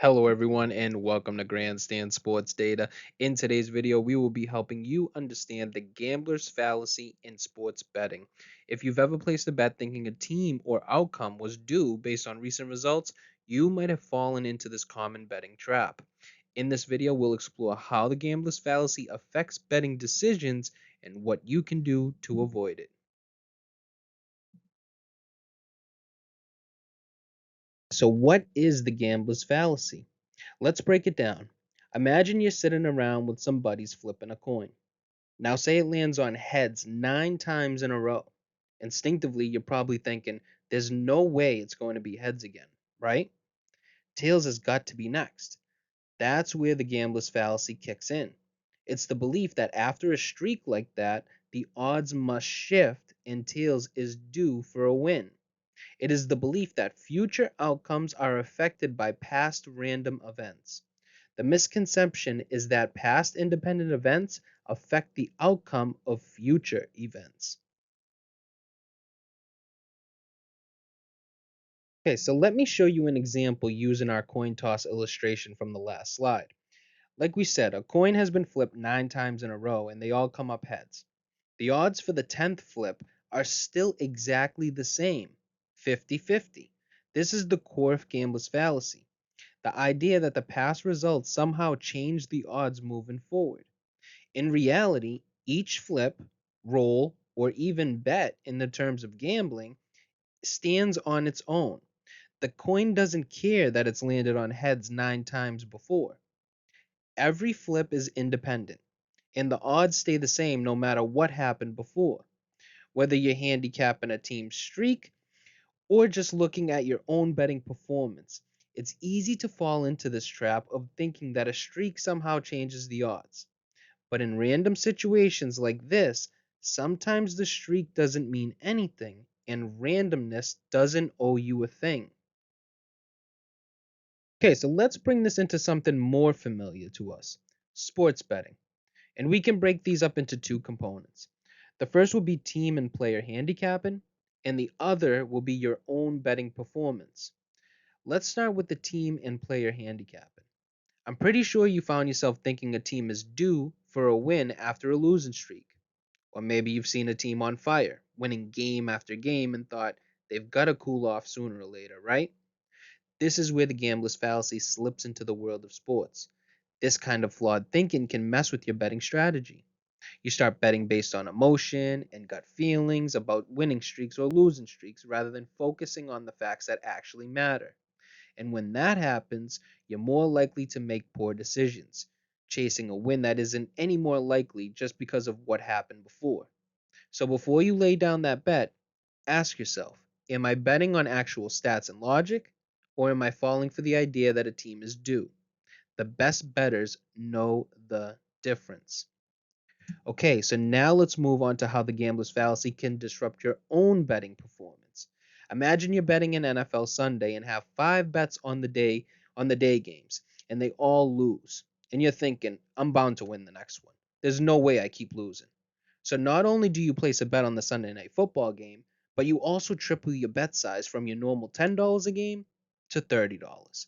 Hello, everyone, and welcome to Grandstand Sports Data. In today's video, we will be helping you understand the gambler's fallacy in sports betting. If you've ever placed a bet thinking a team or outcome was due based on recent results, you might have fallen into this common betting trap. In this video, we'll explore how the gambler's fallacy affects betting decisions and what you can do to avoid it. So, what is the gambler's fallacy? Let's break it down. Imagine you're sitting around with some buddies flipping a coin. Now, say it lands on heads 9 times in a row. Instinctively, you're probably thinking, there's no way it's going to be heads again, right? Tails has got to be next. That's where the gambler's fallacy kicks in. It's the belief that after a streak like that, the odds must shift and tails is due for a win. It is the belief that future outcomes are affected by past random events. The misconception is that past independent events affect the outcome of future events. Okay, so let me show you an example using our coin toss illustration from the last slide. Like we said, a coin has been flipped 9 times in a row and they all come up heads. The odds for the 10th flip are still exactly the same, 50-50. This is the core of gambler's fallacy. The idea that the past results somehow change the odds moving forward. In reality, each flip, roll, or even bet in the terms of gambling stands on its own. The coin doesn't care that it's landed on heads 9 times before. Every flip is independent, and the odds stay the same no matter what happened before. Whether you're handicapping a team's streak or just looking at your own betting performance, it's easy to fall into this trap of thinking that a streak somehow changes the odds. But in random situations like this, sometimes the streak doesn't mean anything, and randomness doesn't owe you a thing. Okay, so let's bring this into something more familiar to us, sports betting. And we can break these up into two components. The first will be team and player handicapping, and the other will be your own betting performance. Let's start with the team and player handicapping. I'm pretty sure you found yourself thinking a team is due for a win after a losing streak. Or maybe you've seen a team on fire, winning game after game, and thought they've got to cool off sooner or later, right? This is where the gambler's fallacy slips into the world of sports. This kind of flawed thinking can mess with your betting strategy. You start betting based on emotion and gut feelings about winning streaks or losing streaks rather than focusing on the facts that actually matter. And when that happens, you're more likely to make poor decisions, chasing a win that isn't any more likely just because of what happened before. So before you lay down that bet, ask yourself, am I betting on actual stats and logic, or am I falling for the idea that a team is due? The best bettors know the difference. Okay, so now let's move on to how the gambler's fallacy can disrupt your own betting performance. Imagine you're betting an NFL Sunday and have 5 bets on the day games, and they all lose. And you're thinking, I'm bound to win the next one. There's no way I keep losing. So not only do you place a bet on the Sunday night football game, but you also triple your bet size from your normal $10 a game to $30.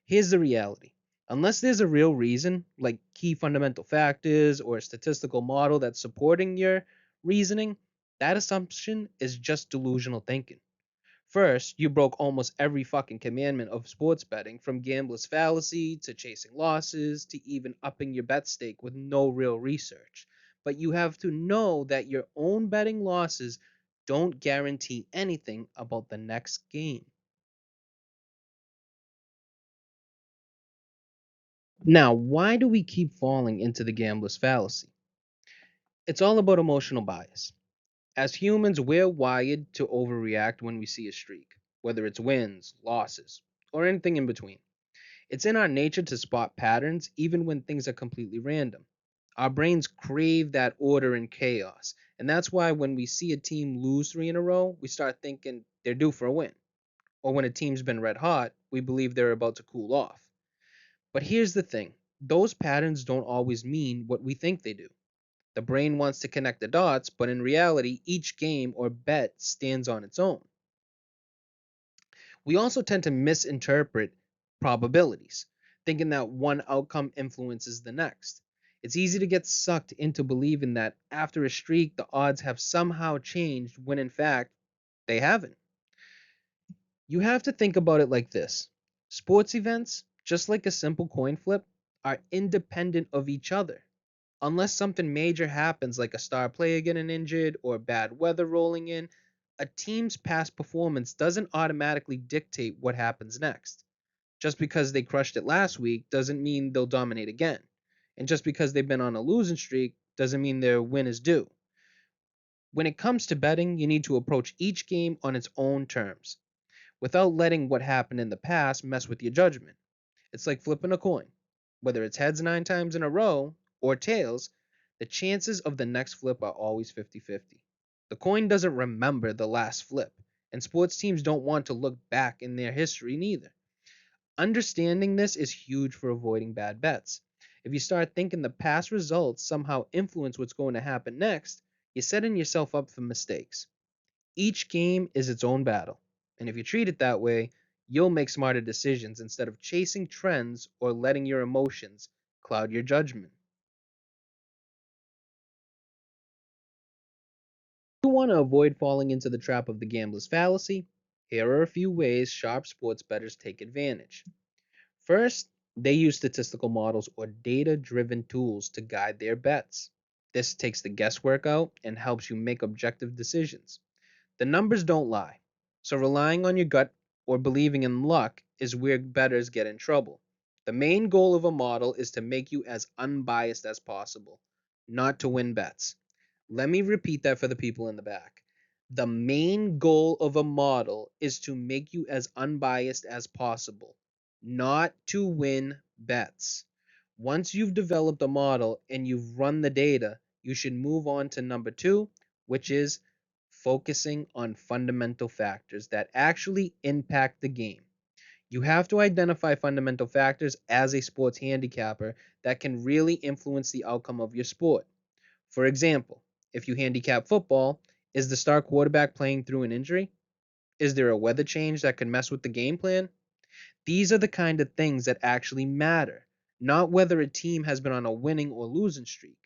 Here's the reality. Unless there's a real reason, like key fundamental factors or a statistical model that's supporting your reasoning, that assumption is just delusional thinking. First, you broke almost every fucking commandment of sports betting, from gambler's fallacy to chasing losses to even upping your bet stake with no real research. But you have to know that your own betting losses don't guarantee anything about the next game. Now, why do we keep falling into the gambler's fallacy? It's all about emotional bias. As humans, we're wired to overreact when we see a streak, whether it's wins, losses, or anything in between. It's in our nature to spot patterns even when things are completely random. Our brains crave that order and chaos, and that's why when we see a team lose 3 in a row, we start thinking they're due for a win. Or when a team's been red hot, we believe they're about to cool off. But here's the thing, those patterns don't always mean what we think they do. The brain wants to connect the dots, but in reality, each game or bet stands on its own. We also tend to misinterpret probabilities. thinking that one outcome influences the next. It's easy to get sucked into believing that after a streak, the odds have somehow changed when in fact they haven't. You have to think about it like this: sports events, just like a simple coin flip, are independent of each other. Unless something major happens, like a star player getting injured or bad weather rolling in, a team's past performance doesn't automatically dictate what happens next. Just because they crushed it last week doesn't mean they'll dominate again. And just because they've been on a losing streak doesn't mean their win is due. When it comes to betting, you need to approach each game on its own terms, without letting what happened in the past mess with your judgment. It's like flipping a coin. Whether it's heads 9 times in a row or tails, the chances of the next flip are always 50-50. The coin doesn't remember the last flip, and sports teams don't want to look back in their history neither. Understanding this is huge for avoiding bad bets. If you start thinking the past results somehow influence what's going to happen next, you're setting yourself up for mistakes. Each game is its own battle, and if you treat it that way, you'll make smarter decisions instead of chasing trends or letting your emotions cloud your judgment. If you want to avoid falling into the trap of the gambler's fallacy, here are a few ways sharp sports bettors take advantage. First, they use statistical models or data driven tools to guide their bets. This takes the guesswork out and helps you make objective decisions. The numbers don't lie, so relying on your gut or believing in luck is where bettors get in trouble. The main goal of a model is to make you as unbiased as possible, not to win bets. Let me repeat that for the people in the back. The main goal of a model is to make you as unbiased as possible, not to win bets. Once you've developed a model and you've run the data, you should move on to number two, which is focusing on fundamental factors that actually impact the game. You have to identify fundamental factors as a sports handicapper that can really influence the outcome of your sport. For example, if you handicap football, is the star quarterback playing through an injury? Is there a weather change that could mess with the game plan? These are the kind of things that actually matter, not whether a team has been on a winning or losing streak.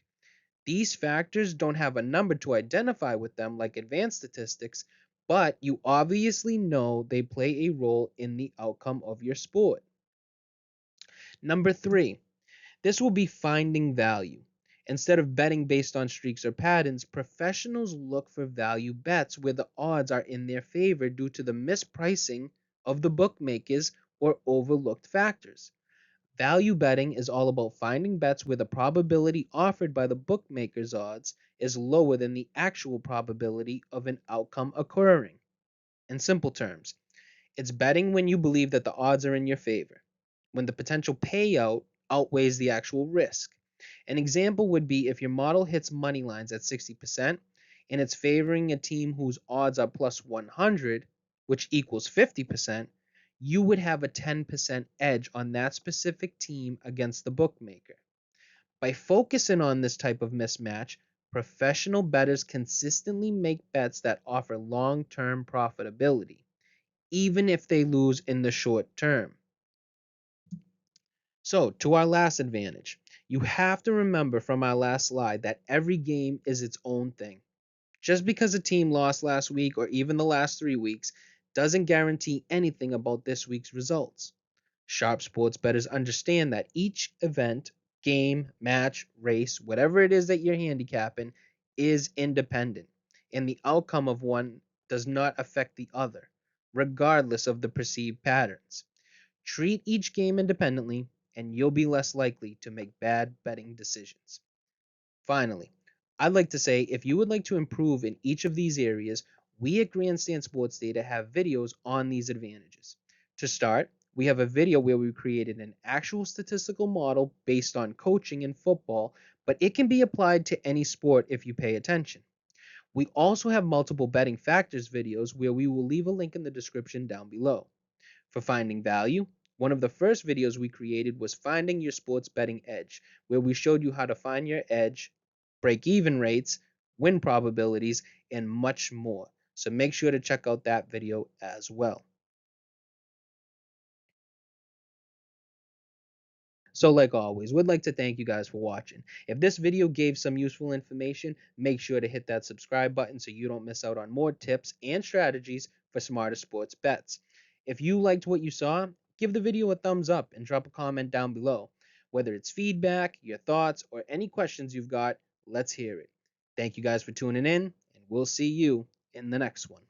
These factors don't have a number to identify with them like advanced statistics, but you obviously know they play a role in the outcome of your sport. Number three, this will be finding value. Instead of betting based on streaks or patterns, professionals look for value bets where the odds are in their favor due to the mispricing of the bookmakers or overlooked factors. Value betting is all about finding bets where the probability offered by the bookmaker's odds is lower than the actual probability of an outcome occurring. In simple terms, it's betting when you believe that the odds are in your favor, when the potential payout outweighs the actual risk. An example would be if your model hits money lines at 60% and it's favoring a team whose odds are plus 100, which equals 50%, you would have a 10% edge on that specific team against the bookmaker. By focusing on this type of mismatch, professional bettors consistently make bets that offer long term profitability, even if they lose in the short term. So, to our last advantage, you have to remember from our last slide that every game is its own thing. Just because a team lost last week or even the last 3 weeks doesn't guarantee anything about this week's results. Sharp sports bettors understand that each event, game, match, race, whatever it is that you're handicapping, is independent, and the outcome of one does not affect the other, regardless of the perceived patterns. Treat each game independently, and you'll be less likely to make bad betting decisions. Finally, I'd like to say if you would like to improve in each of these areas, we at Grandstand Sports Data have videos on these advantages. To start, we have a video where we created an actual statistical model based on coaching in football, but it can be applied to any sport if you pay attention. We also have multiple betting factors videos where we will leave a link in the description down below. For finding value, one of the first videos we created was Finding Your Sports Betting Edge, where we showed you how to find your edge, break even rates, win probabilities, and much more. So make sure to check out that video as well. So like always, we'd like to thank you guys for watching. If this video gave some useful information, make sure to hit that subscribe button so you don't miss out on more tips and strategies for smarter sports bets. If you liked what you saw, give the video a thumbs up and drop a comment down below. Whether it's feedback, your thoughts, or any questions you've got, let's hear it. Thank you guys for tuning in, and we'll see you in the next one.